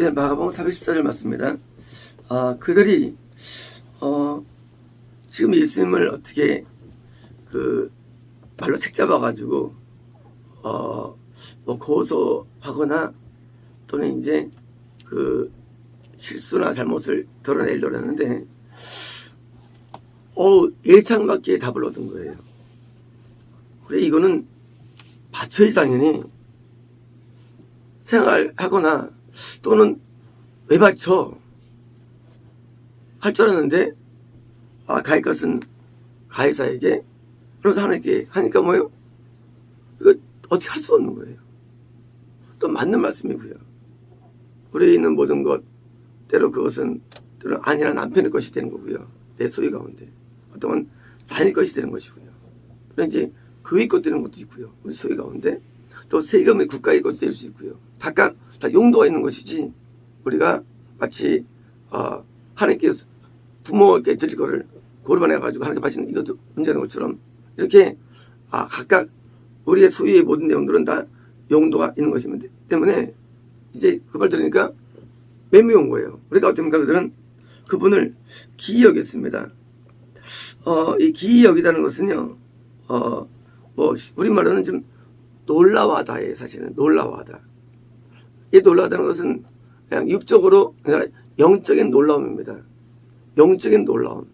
예, 마가복음 414절 맞습니다. 그들이 지금 예수님을 어떻게 말로 책 잡아가지고 뭐 고소하거나 또는 이제 실수나 잘못을 드러내려고 했는데 예상밖의 답을 얻은 거예요. 그래 이거는 받쳐야지 당연히 생활하거나 또는 왜 받쳐 할 줄 알았는데 가해 것은 가해자에게 그래서 하나님께 하니까 뭐예요? 이거 어떻게 할 수 없는 거예요. 또 맞는 말씀이고요. 우리에 있는 모든 것 때로 그것은 때로 아니라 남편의 것이 되는 거고요. 내 소유 가운데 어떤 자녀의 것이 되는 것이고요. 또 이제 그의 것 되는 것도 있고요. 우리 소유 가운데 또 세금의 국가의 것도 될 수 있고요. 각각 다 용도가 있는 것이지 우리가 마치 하나님께서 부모에게 드릴 거를 고르반해가지고 하나님께 바치는 이것도 문제는 것처럼 이렇게 각각 우리의 소유의 모든 내용들은 다 용도가 있는 것이기 때문에 이제 그 말 들으니까 매무온 거예요. 우리가 어떻습니까? 그들은 그분을 기이 여겼습니다. 이 기이 여기다는 것은요, 우리말로는 좀 놀라워하다예요, 사실은. 놀라워하다. 이 놀라워하다는 것은 그냥 육적으로, 그러니까 영적인 놀라움입니다. 영적인 놀라움.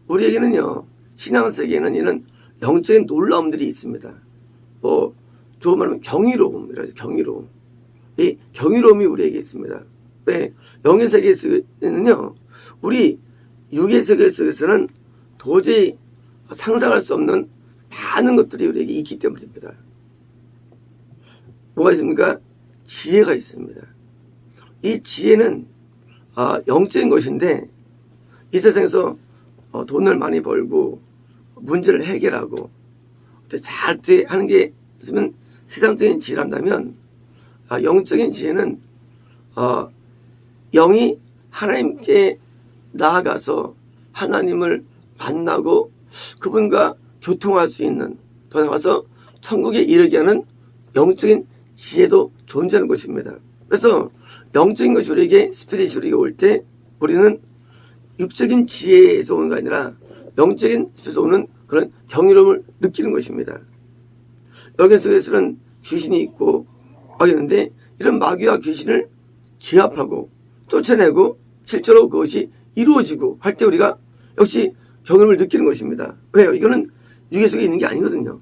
우리에게는요, 신앙세계에는 이런 영적인 놀라움들이 있습니다. 좋은 말하면 경이로움이라죠, 경이로움. 이 경이로움이 우리에게 있습니다. 왜? 영의 세계에서는요, 우리 육의 세계 속에서는 도저히 상상할 수 없는 많은 것들이 우리에게 있기 때문입니다. 뭐가 있습니까? 지혜가 있습니다. 이 지혜는 영적인 것인데 이 세상에서 돈을 많이 벌고 문제를 해결하고 잘 하는 게 있으면 세상적인 지혜란다면 영적인 지혜는 영이 하나님께 나아가서 하나님을 만나고 그분과 교통할 수 있는 더 나아가서 천국에 이르게 하는 영적인 지혜도 존재하는 것입니다. 그래서 영적인 것이 우리에게 스피리추얼이 올 때 우리는 육적인 지혜에서 오는 게 아니라 영적인 지혜에서 오는 그런 경이로움을 느끼는 것입니다. 여기 속에서는 귀신이 있고 있는데 이런 마귀와 귀신을 제압하고 쫓아내고 실제로 그것이 이루어지고 할 때 우리가 역시 경험을 느끼는 것입니다. 왜요? 이거는 육의 속에 있는 게 아니거든요.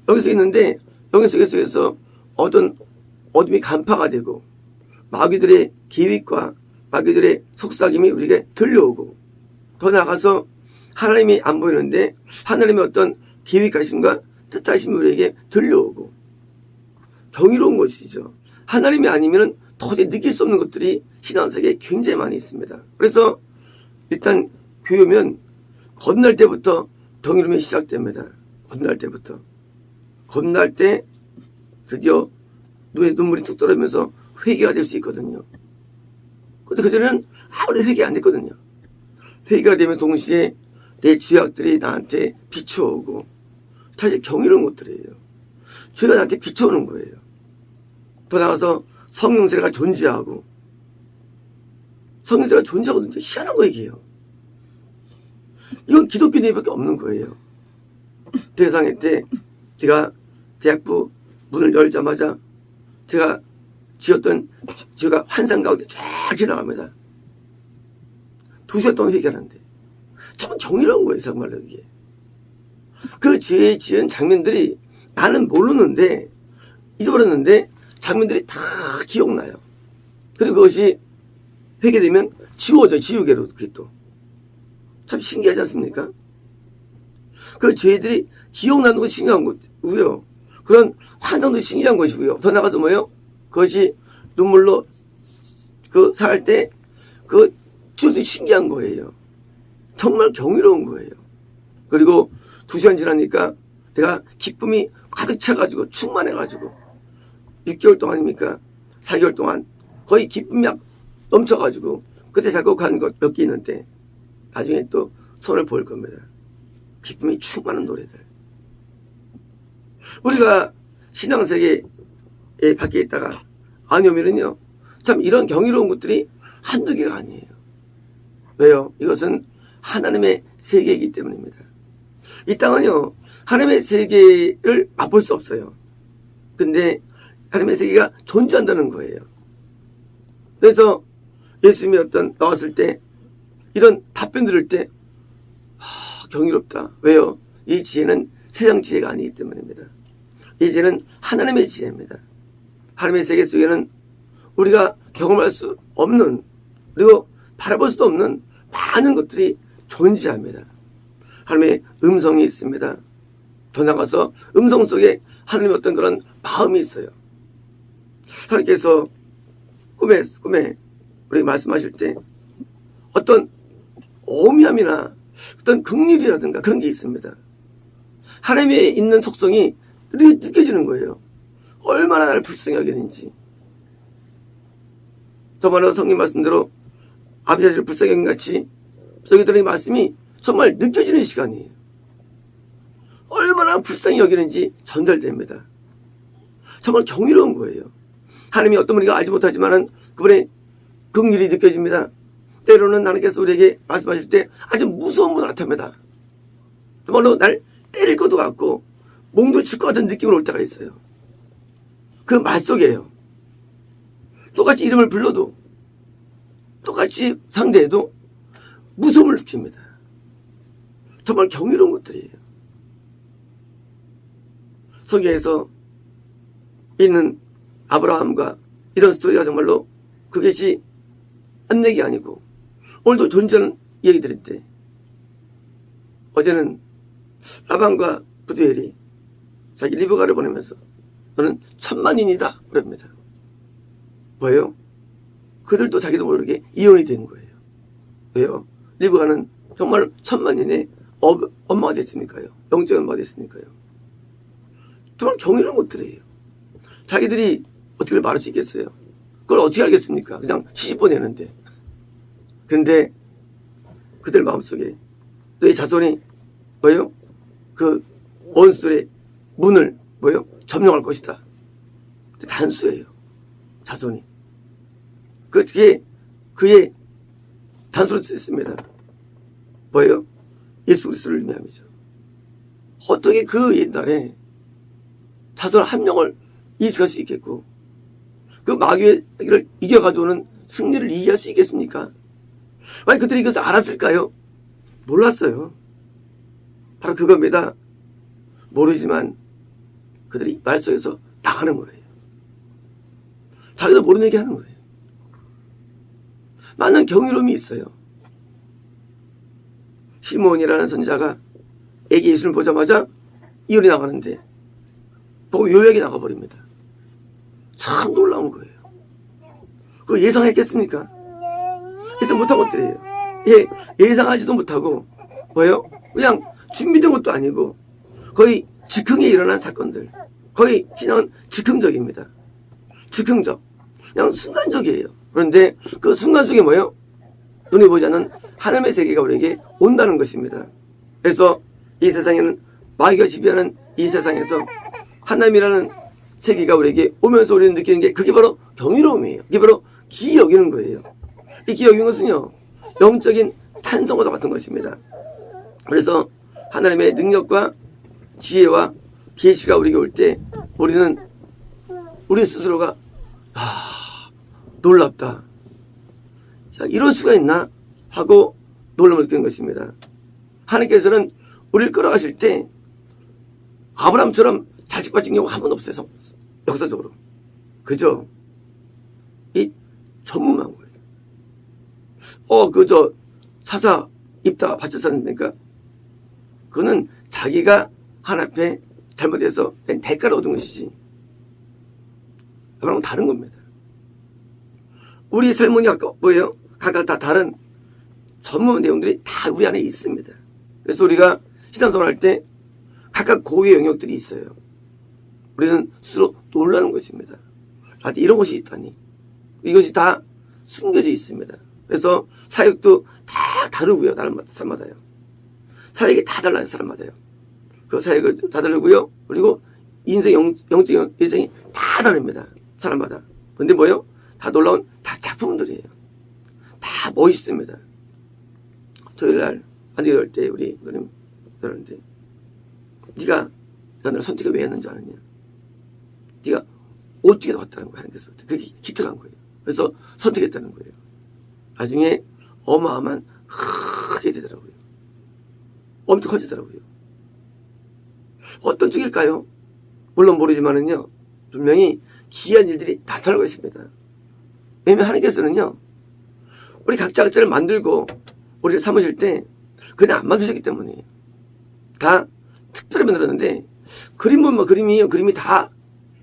여기서 있는데 여기 속에서 어떤 어둠이 간파가 되고 마귀들의 계획과 마귀들의 속삭임이 우리에게 들려오고 더 나아가서 하나님이 안 보이는데 하나님의 어떤 계획하심과 뜻하심이 우리에게 들려오고 경이로운 것이죠. 하나님이 아니면 도저히 느낄 수 없는 것들이 신앙세계에 굉장히 많이 있습니다. 그래서 일단 교회 오면 겁날 때부터 경이로움이 시작됩니다. 겁날 때부터. 겁날 때 드디어 눈에 눈물이 툭 떨어지면서 회개가 될 수 있거든요. 근데 그전에는 아무래도 회개 안 됐거든요. 회개가 되면 동시에 내 죄악들이 나한테 비춰오고 사실 경이로운 것들이에요. 죄가 나한테 비춰오는 거예요. 더 나아가서 성령세가 존재하고 성령세가 존재하거든요. 희한한 거 얘기해요. 이건 기독교인밖에 없는 거예요. 대상회 때 제가 대학부 문을 열자마자 제가 지었던 죄가 환상 가운데 쫙 지나갑니다. 2시간 동안 회개하는데 참 경이로운 거예요. 정말로 이게. 그 죄에 지은 장면들이 나는 모르는데 잊어버렸는데 장면들이 다 기억나요. 그리고 그것이 회개되면 지워져 지우개로 그게 또 참 신기하지 않습니까? 그 죄들이 기억나는 건 신기한 거고요. 그런 환상도 신기한 것이고요. 더 나가서 뭐예요? 그것이 눈물로 살 때 그 지워도 신기한 거예요. 정말 경이로운 거예요. 그리고 2시간 지나니까 내가 기쁨이 가득 차가지고 충만해가지고 6개월 동안입니까? 4개월 동안 거의 기쁨이 넘쳐가지고 그때 작곡한 것 몇 개 있는데 나중에 또 손을 보일 겁니다. 기쁨이 충만한 노래들. 우리가 신앙세계에 밖에 있다가 아니 오면은요 참 이런 경이로운 것들이 한두 개가 아니에요. 왜요? 이것은 하나님의 세계이기 때문입니다. 이 땅은요, 하나님의 세계를 맛볼 수 없어요. 근데 하나님의 세계가 존재한다는 거예요. 그래서 예수님이 나왔을 때 이런 답변 들을 때 경이롭다. 왜요? 이 지혜는 세상 지혜가 아니기 때문입니다. 이 지혜는 하나님의 지혜입니다. 하나님의 세계 속에는 우리가 경험할 수 없는, 그리고 바라볼 수도 없는 많은 것들이 존재합니다. 하나님의 음성이 있습니다. 더 나가서 음성 속에 하나님의 어떤 그런 마음이 있어요. 하나님께서 꿈에 우리 말씀하실 때 어떤 오미함이나 어떤 긍휼이라든가 그런 게 있습니다. 하나님에 있는 속성이 느껴지는 거예요. 얼마나 나를 불쌍히 여기는지. 저번에 성경 말씀대로 아버지를 불쌍히 여긴 같이 저기들의 말씀이 정말 느껴지는 시간이에요. 얼마나 불쌍히 여기는지 전달됩니다. 정말 경이로운 거예요. 하나님이 어떤 분이가 알지 못하지만은 그분의 긍휼이 느껴집니다. 때로는 하나님께서 우리에게 말씀하실 때 아주 무서운 분을 나타납니다. 정말로 날 때릴 것도 같고 몽도 칠 것 같은 느낌이 올 때가 있어요. 그 말 속에요. 똑같이 이름을 불러도, 똑같이 상대해도 무서움을 느낍니다. 정말 경이로운 것들이에요. 성경에서 있는 아브라함과 이런 스토리가 정말로 그것이 안내기 아니고 오늘도 존재하는 얘기들일 때, 어제는 라반과 부두엘이 자기 리브가를 보내면서 너는 천만인이다 그럽니다. 뭐예요? 그들도 자기도 모르게 이혼이 된 거예요. 왜요? 리브가는 정말 천만인의 엄마가 됐으니까요. 영적 엄마가 됐으니까요. 정말 경이로운 것들이에요. 자기들이 어떻게 말할 수 있겠어요? 그걸 어떻게 알겠습니까? 그냥 시집 보내는데. 근데 그들 마음속에 너의 자손이 뭐예요? 그 원수들의 문을 뭐예요? 점령할 것이다. 단수예요. 자손이. 그게 그의 단수로 쓰였습니다. 뭐예요? 예수 그리스도를 의미함이죠. 어떻게 그 옛날에 자손 한 명을 이식할 수 있겠고 그 마귀를 이겨가지고는 승리를 이해할 수 있겠습니까? 만약 그들이 이것을 알았을까요? 몰랐어요. 바로 그겁니다. 모르지만 그들이 말 속에서 나가는 거예요. 자기도 모르는 얘기 하는 거예요. 많은 경이로움이 있어요. 시몬이라는 선지자가 애기 예수를 보자마자 이혼이 나가는데 보고 요약이 나가버립니다. 참 놀라운 거예요. 그거 예상했겠습니까? 예상 못한 것들이에요. 예상하지도 못하고 뭐예요? 그냥 준비된 것도 아니고 거의 즉흥에 일어난 사건들. 거의 신앙은 즉흥적입니다. 즉흥적. 그냥 순간적이에요. 그런데 그 순간 속에 뭐예요? 눈에 보지 않는 하나님의 세계가 우리에게 온다는 것입니다. 그래서 이 세상에는 마귀가 지배하는 이 세상에서 하나님이라는 세계가 우리에게 오면서 우리는 느끼는 게 그게 바로 경이로움이에요. 그게 바로 기이 여기는 거예요. 이 기이 여기는 것은요, 영적인 탄성과도 같은 것입니다. 그래서 하나님의 능력과 지혜와 계시가 우리에게 올 때 우리는 우리 스스로가 놀랍다. 자, 이럴 수가 있나? 하고 놀람을 느끼는 것입니다. 하나님께서는 우리를 끌어가실 때 아브라함처럼 자식 바친 경우가 한 번도 없어요. 역사적으로. 그죠? 이 전무한 거예요. 사사 입다 바쳤었습니까? 그거는 자기가 하나님 앞에 잘못해서 낸 대가를 얻은 것이지. 아브라함은 다른 겁니다. 우리 설문이 뭐예요? 각각 다 다른 전문 내용들이 다 우리 안에 있습니다. 그래서 우리가 신앙생활 할 때 각각 고유의 영역들이 있어요. 우리는 스스로 놀라는 것입니다. 나한테 이런 것이 있다니. 이것이 다 숨겨져 있습니다. 그래서 사역도 다 다르고요. 사람마다요. 사역이 다 달라요. 사람마다요. 그 사역을 다 다르고요. 그리고 인생, 영적 인생이 다 다릅니다. 사람마다. 근데 뭐예요? 다 놀라운 작품들이에요. 다 멋있습니다. 토요일날 안되게 할 때 우리 누님 그러는데 네가 나를 선택을 왜 했는지 아느냐. 네가 어떻게 나왔다는 거야 하나님께서. 그게 기특한 거예요. 그래서 선택했다는 거예요. 나중에 어마어마한 크게 되더라고요. 엄청 커지더라고요. 어떤 쪽일까요? 물론 모르지만은요, 분명히 기이한 일들이 나타나고 있습니다. 왜냐면 하나님께서는요, 우리 각자를 만들고 우리를 삼으실 때 그냥 안 만드셨기 때문이에요. 다 특별히 만들었는데 그림은 뭐 그림이 다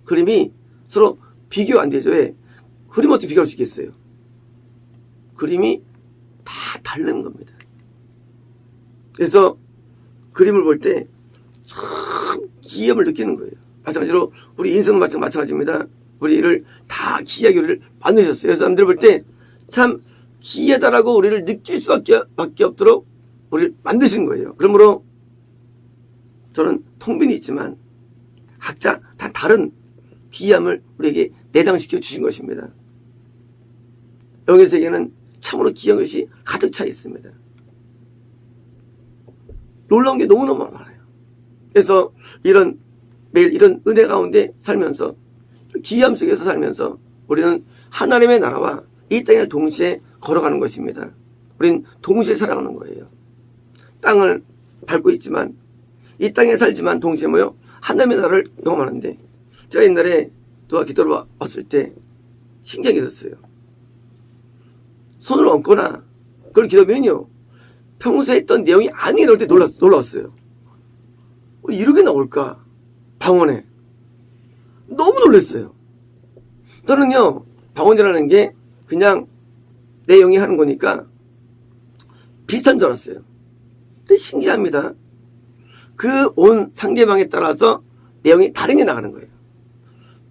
그림이 서로 비교 안 되죠. 왜? 그림 어떻게 비교할 수 있겠어요? 그림이 다 다른 겁니다. 그래서 그림을 볼 때 참 기이함을 느끼는 거예요. 마찬가지로 우리 인생은 마찬가지입니다. 우리를 다 기이하게 우리를 만드셨어요. 그래서 사람들 볼 때 참 기이하다라고 우리를 느낄 수밖에 없도록 우리를 만드신 거예요. 그러므로 저는 통빈이 있지만 각자 다 다른 기이함을 우리에게 내장시켜 주신 것입니다. 영의 세계는 참으로 기이한 것이 가득 차 있습니다. 놀라운 게 너무너무 많아요. 그래서 매일 이런 은혜 가운데 살면서 기이함 속에서 살면서 우리는 하나님의 나라와 이 땅을 동시에 걸어가는 것입니다. 우린 동시에 살아가는 거예요. 땅을 밟고 있지만 이 땅에 살지만 동시에 하나님의 나라를 경험하는데 제가 옛날에 누가 기도를 왔을 때 신기한 게 있었어요. 손을 얹거나 그걸 기도하면요 평소에 했던 내용이 아니게 나올 때 놀랐어요. 이렇게 나올까? 방언에 너무 놀랐어요. 저는요 방언이라는 게 그냥 내용이 하는 거니까 비슷한 줄 알았어요. 근데 신기합니다. 그 온 상대방에 따라서 내용이 다른 게 나가는 거예요.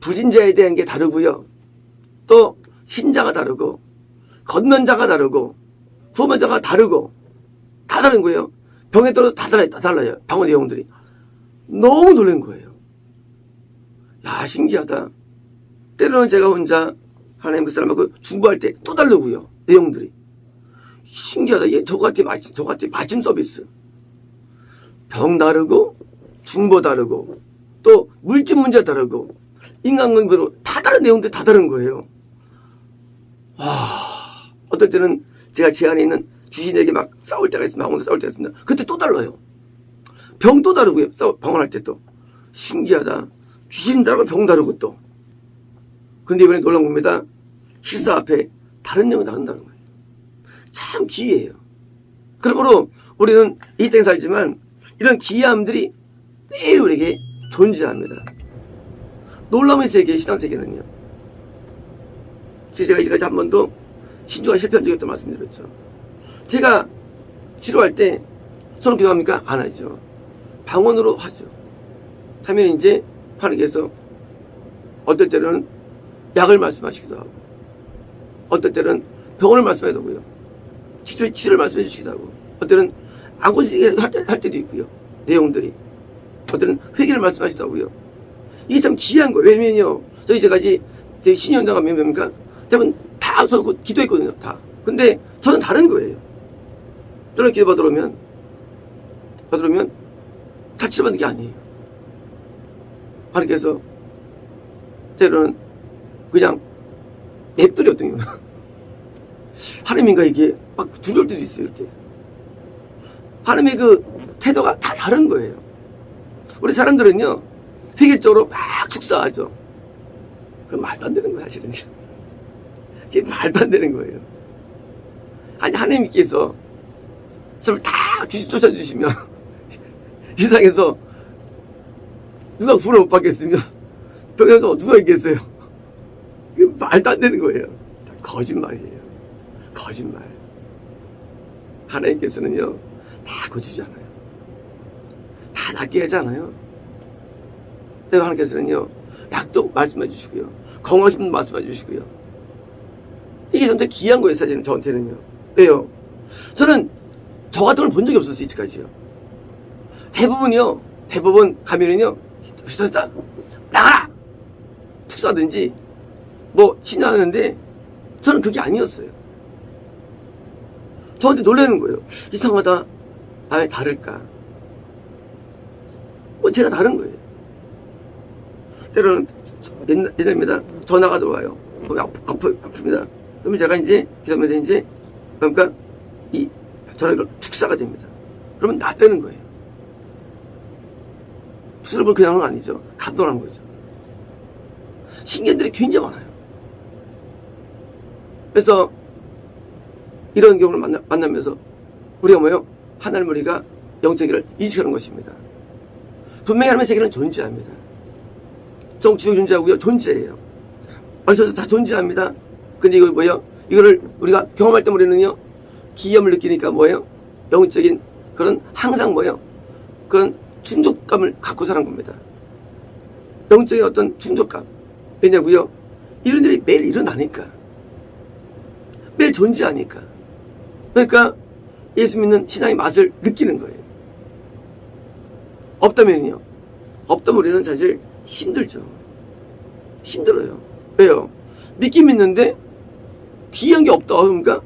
부진자에 대한 게 다르고요. 또 신자가 다르고 건면자가 다르고 구원자가 다르고 다 다른 거예요. 병에 따라서 다 달라요. 방언 내용들이. 너무 놀란 거예요. 야 신기하다. 때로는 제가 혼자 하나님 그 사람하고 중보할 때 또 다르고요. 내용들이. 신기하다. 이게 저같이 마침 서비스. 병 다르고 중보 다르고 또 물질 문제 다르고 인간관계로 다 다른 내용들이 다 다른 거예요. 와 어떨 때는 제가 제 안에 있는 귀신에게 막 싸울 때가 있습니다. 방언도 싸울 때가 있습니다. 그때 또 달라요. 병 또 다르고요. 방언할 때 또. 신기하다. 귀신 다르고 병 다르고 또. 근데 이번에 놀란 겁니다. 식사 앞에 다른 내용이 나온다는 거예요. 참 기이해요. 그러므로 우리는 이 땅에 살지만 이런 기이함들이 매일 우리에게 존재합니다. 놀라움의 세계, 신앙세계는요. 제가 이제까지 한 번도 신주가 실패한 적이 없다고 말씀드렸죠. 제가 치료할 때 손을 기도합니까? 안 하죠. 방언으로 하죠. 하면 이제 하나님께서 어떨 때는 약을 말씀하시기도 하고 어떨 때는 병원을 말씀하기도 하고요. 치료를 말씀해 주시기도 하고 어떨 때는 안고지게 할 때도 있고요. 내용들이 어떨 때는 회개를 말씀하시기도 하고요. 이게 참 기이한 거예요. 왜냐면요. 저 이제까지 신현장 가면 뭡니까? 대부분 다 기도했거든요. 다. 근데 저는 다른 거예요. 저는 기도 받으러 오면 다 치료받는 게 아니에요. 하나님께서 때로는 그냥 냅두렸더니 하나님인가 이게 막 두려울 때도 있어요. 이렇게. 하나님의 그 태도가 다 다른 거예요. 우리 사람들은요 획일적으로 막 축사하죠. 그럼 말도 안 되는 거야 사실은. 그게 말도 안 되는 거예요. 아니 하나님께서 사람을 다 쫓아주시면 이 세상에서 누가 구원을 못 받겠으면 병에서 누가 있겠어요? 이게 말도 안 되는 거예요. 거짓말이에요. 거짓말. 하나님께서는요 다 고치잖아요. 다 낫게 하잖아요. 그래서 하나님께서는요 약도 말씀해 주시고요 건강하신 말씀해 주시고요. 이게 진짜 귀한 거예요 사실은 저한테는요. 왜요? 저는 저 같은 걸 본 적이 없었어요 이제까지요. 대부분 가면은요 나가라! 축사하든지 신청하는데 저는 그게 아니었어요. 저한테 놀라는 거예요. 이상하다. 아, 왜 다를까? 제가 다른 거예요. 때로는 옛날입니다. 전화가 들어와요. 아픕니다. 그러면 제가 이제 기도하면서 이제 그러니까 이 전화가 축사가 됩니다. 그러면 낫다는 거예요. 축사를 볼 그냥 은 아니죠. 감동하는 거죠. 신기한들이 굉장히 많아요. 그래서 이런 경우를 만나면서 우리가 뭐예요? 하나님 우리가 영적이를 인식하는 것입니다. 분명히 하나님의 세계는 존재합니다. 정치도 존재하고요. 존재해요. 어디서도 다 존재합니다. 근데 이거 뭐예요? 이거를 우리가 경험할 때 우리는요, 기염을 느끼니까 뭐예요? 영적인 그런 항상 뭐예요? 그런 충족감을 갖고 사는 겁니다. 영적인 어떤 충족감. 왜냐고요? 이런 일이 매일 일어나니까. 매일 존재하니까. 그러니까 예수 믿는 신앙의 맛을 느끼는 거예요. 없다면요. 없다면 우리는 사실 힘들죠. 힘들어요. 왜요? 믿긴 믿는데 귀한 게 없다. 그러니까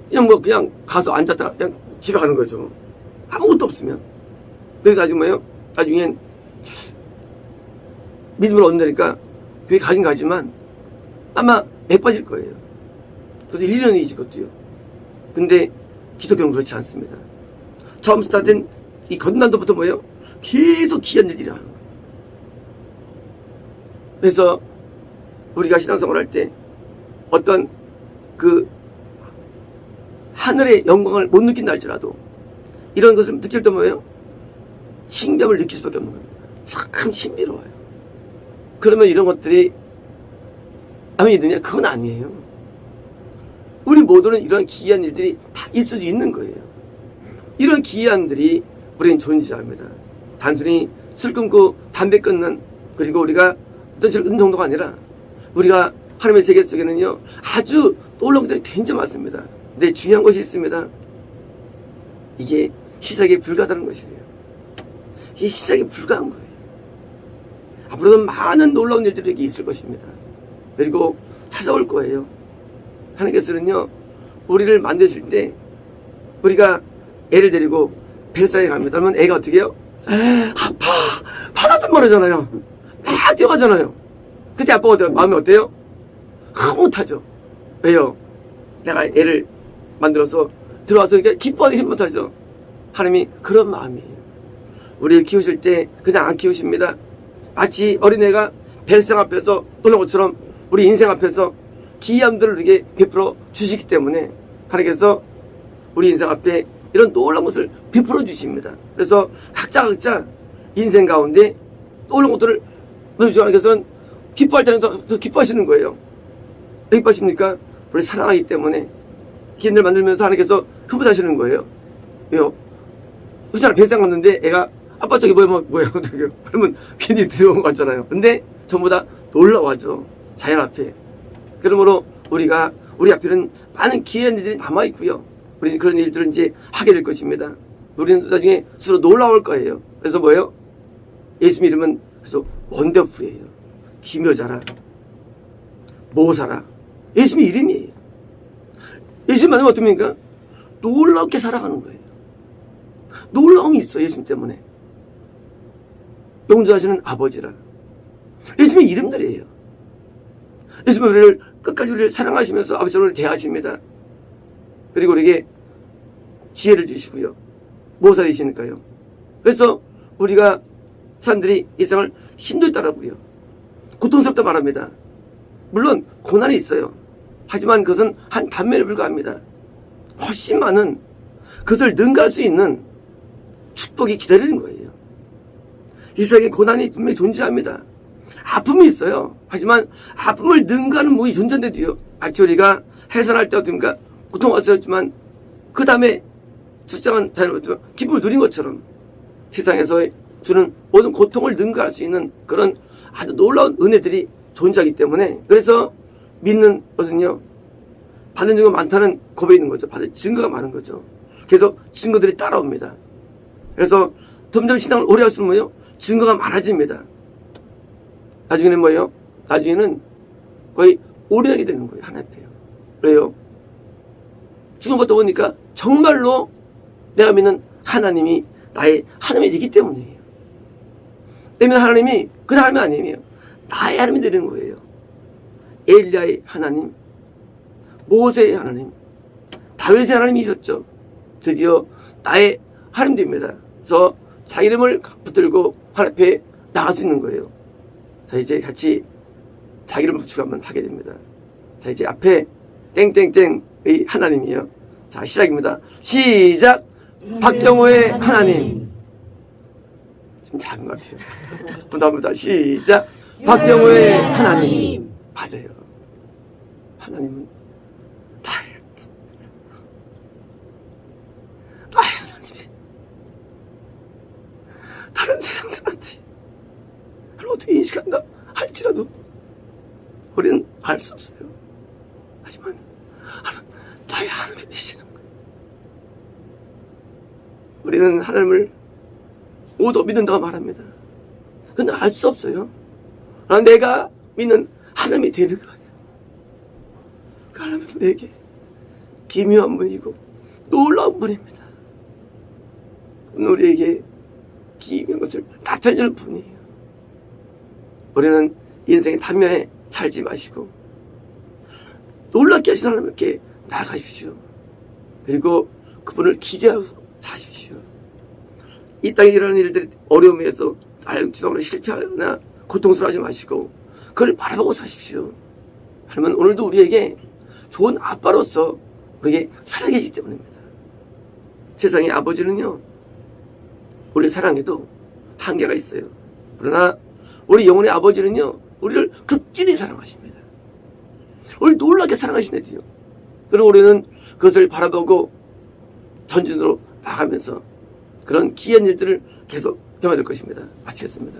그냥 가서 앉았다 그냥 집에 가는 거죠. 아무것도 없으면. 그래서 나중에 뭐예요? 나중엔 믿음을 얻는다니까 교회 가긴 가지만 아마 맥 빠질 거예요. 그래서 1년이지 그것도요. 근데 기독교는 그렇지 않습니다. 처음 스타트된 이 건난도부터 뭐예요? 계속 귀한 일들이 하는 거예요. 그래서 우리가 신앙생활 할 때 어떤 그 하늘의 영광을 못 느낀다 할지라도 이런 것을 느낄 때 뭐예요? 신비함을 느낄 수밖에 없는 겁니다. 참 신비로워요. 그러면 이런 것들이 남이 있느냐? 그건 아니에요. 우리 모두는 이런 기이한 일들이 다 있을 수 있는 거예요. 이런 기이한들이 우리는 존재합니다. 단순히 술 끊고 담배 끊는 그리고 우리가 어떤 술 끊는 정도가 아니라 우리가 하나님의 세계 속에는요 아주 놀라운 것들이 굉장히 많습니다. 근데 중요한 것이 있습니다. 이게 시작에 불과하다는 것이에요. 이게 시작에 불과한 거예요. 앞으로는 많은 놀라운 일들이 있을 것입니다. 그리고 찾아올 거예요. 하나님께서는요 우리를 만드실 때 우리가 애를 데리고 뱃사에 갑니다. 그러면 애가 어떻게 해요? 아파 하나도 모르잖아요. 막 뛰어가잖아요. 그때 아빠가 마음이 어때요? 흐뭇하죠. 왜요? 내가 애를 만들어서 들어와서 이렇게 기뻐하기 힘못하죠. 하나님이 그런 마음이에요. 우리를 키우실 때 그냥 안 키우십니다. 마치 어린애가 뱃상 앞에서 노는 것처럼 우리 인생 앞에서 기이함들을 우리에게 베풀어 주시기 때문에 하나님께서 우리 인생 앞에 이런 놀라운 것을 베풀어 주십니다. 그래서 각자 인생 가운데 놀라운 것들을 보여주시고 하나님께서는 기뻐할 때는 더 기뻐하시는 거예요. 왜 기뻐하십니까? 우리 사랑하기 때문에 기인들 만들면서 하나님께서 흐뭇하시는 거예요. 왜요? 그 사람 뱃상 갔는데 애가 아빠 저기 뭐야 그러면 괜히 들어온 것 같잖아요. 근데 전부 다 놀라워하죠. 자연 앞에. 그러므로 우리가 우리 앞에는 많은 기이한 일들이 남아있고요. 우리는 그런 일들을 이제 하게 될 것입니다. 우리는 나중에 스스로 놀라울 거예요. 그래서 뭐예요? 예수 이름은 그래서 원더풀이에요. 기묘자라, 모사라. 예수님 이름이에요. 예수님 만나면 어떻습니까? 놀랍게 살아가는 거예요. 놀라움이 있어 예수님 때문에. 용서하시는 아버지라. 예수님의 이름들이에요. 예수님은 우리를 끝까지 우리를 사랑하시면서 아버지를 대하십니다. 그리고 우리에게 지혜를 주시고요. 모사이시니까요. 그래서 우리가 사람들이 이 세상을 힘들다라고요. 고통스럽다 말합니다. 물론 고난이 있어요. 하지만 그것은 한 단면에 불과합니다. 훨씬 많은 그것을 능가할 수 있는 축복이 기다리는 거예요. 이 세상에 고난이 분명히 존재합니다. 아픔이 있어요. 하지만 아픔을 능가하는 목이 존재인데도요. 마치 우리가 해산할 때 어떻습니까? 고통스럽지만 그 다음에 수상한 자연을 기쁨을 누린 것처럼 세상에서 주는 모든 고통을 능가할 수 있는 그런 아주 놀라운 은혜들이 존재하기 때문에 그래서 믿는 것은요 받는 증거가 많다는 고백이 있는 거죠. 받은 증거가 많은 거죠. 그래서 증거들이 따라옵니다. 그래서 점점 신앙을 오래 할수록 뭐예요? 증거가 많아집니다. 나중에는 뭐예요? 나중에는 거의 올인하게 되는 거예요. 하나님 앞에요. 왜요? 지금부터 보니까 정말로 내가 믿는 하나님이 나의 하나님이 되기 때문이에요. 내 믿는 하나님이 그 하나님이 아니에요. 나의 하나님이 되는 거예요. 엘리야의 하나님, 모세의 하나님, 다윗의 하나님이 있었죠. 드디어 나의 하나님 됩니다. 그래서 자기 이름을 붙들고 하나님 앞에 나갈 수 있는 거예요. 자, 이제 같이 자기 이름을 붙이고 한번 하게 됩니다. 자, 이제 앞에 땡땡땡의 하나님이에요. 자, 시작입니다. 시작! 박경호의 하나님. 좀 작은 것 같아요. 부담보다 시작! 박경호의 하나님. 맞아요. 하나님은 나의 하나님이 다른 세상 사람들이 어떻게 인식한다 할지라도 우리는 알 수 없어요. 하지만 나의 하나님이 되시는 거예요. 우리는 하나님을 모두 믿는다고 말합니다. 근데 알 수 없어요. 내가 믿는 하나님이 되는 거예요. 그 하나님은 내게 기묘한 분이고 놀라운 분입니다. 우리에게 기묘한 것을 나타내는 분이에요. 우리는 인생의 단면에 살지 마시고 놀랍게 하신 하나님께 나아가십시오. 그리고 그분을 기대하고 사십시오. 이 땅에 일어나는 일들이 어려움에서 날뛰어오는 실패하거나 고통스러워하지 마시고 그걸 바라보고 사십시오. 하나님은 오늘도 우리에게 좋은 아빠로서 우리에게 살아계시기 때문입니다. 세상의 아버지는요, 우리 사랑에도 한계가 있어요. 그러나 우리 영혼의 아버지는요, 우리를 극진히 사랑하십니다. 우리 놀랍게 사랑하시네요. 그럼 우리는 그것을 바라보고 전진으로 나가면서 그런 귀한 일들을 계속 경험할 것입니다. 마치겠습니다.